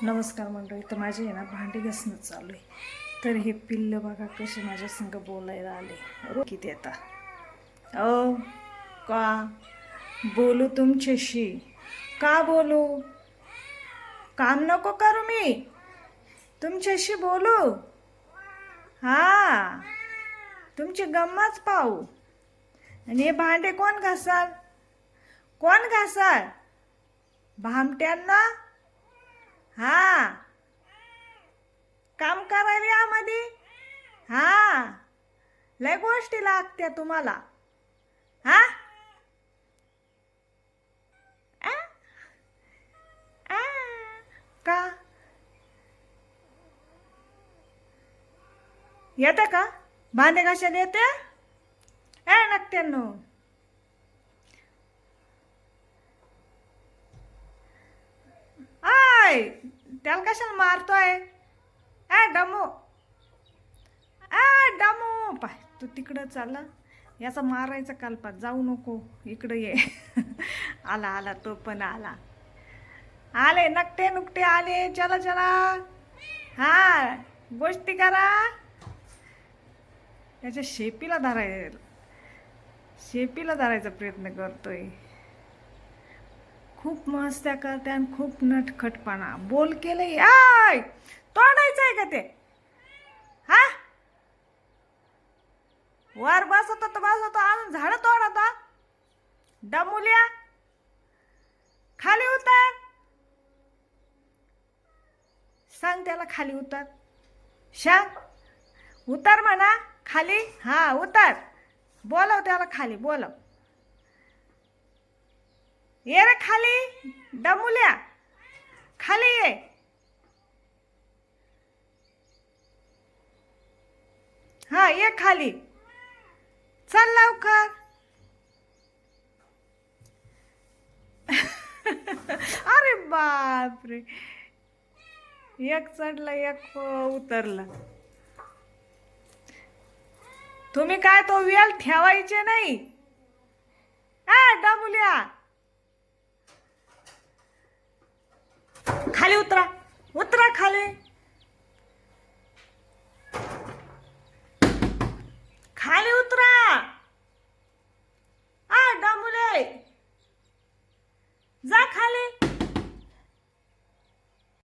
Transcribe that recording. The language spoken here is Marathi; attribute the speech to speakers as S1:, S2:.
S1: नमस्कार मंडळी. तर माझे आहे ना भांडी घासणं चालू आहे. तर हे पिल्लं बघा कसे माझ्या संग बोलायला आले. किती येता का बोलू तुमच्याशी? का बोलू? काम नको करू मी तुमच्याशी बोलू? हा, तुमची गंमत पाहू. आणि हे भांडे कोण घासाल? कोण घासाल? भामट्यांना? हा, काम करायला यामध्ये. हा, लय गोष्टी लागत्या तुम्हाला. हा, आ? आ? का येते का भांडे घासायला येते? नकट्यांनो, आय त्याला कशाला मारतोय? डमू, डमू पाय तू तिकडं चालला. याचा मारायचा कल्पात जाऊ नको, इकडं ये. आला आला, तो पण आला. आले नकटे नुकटे आले. चला चला, हा गोष्टी करा. त्याच्या शेपीला धरायचा प्रयत्न करतोय. खूप मस्त्या करते आणि खूप नटखटपणा. बोल केलंय. आय तोडायचंय का ते? हा, वर बसत अजून झाड तोडत. डमुल्या, खाली उतर. सांग त्याला खाली उतर. सांग उतर म्हणा खाली. हा उतर. बोलव त्याला खाली, बोलव. ये रे खाली डमुल्या, खाली ये. हा ये खाली. चल लवकर. अरे बापरे, एक चढला एक उतरला. तुम्ही काय तो वेल ठेवायचे नाही. डमुल्या, खाली उतरा. उतरा खाली.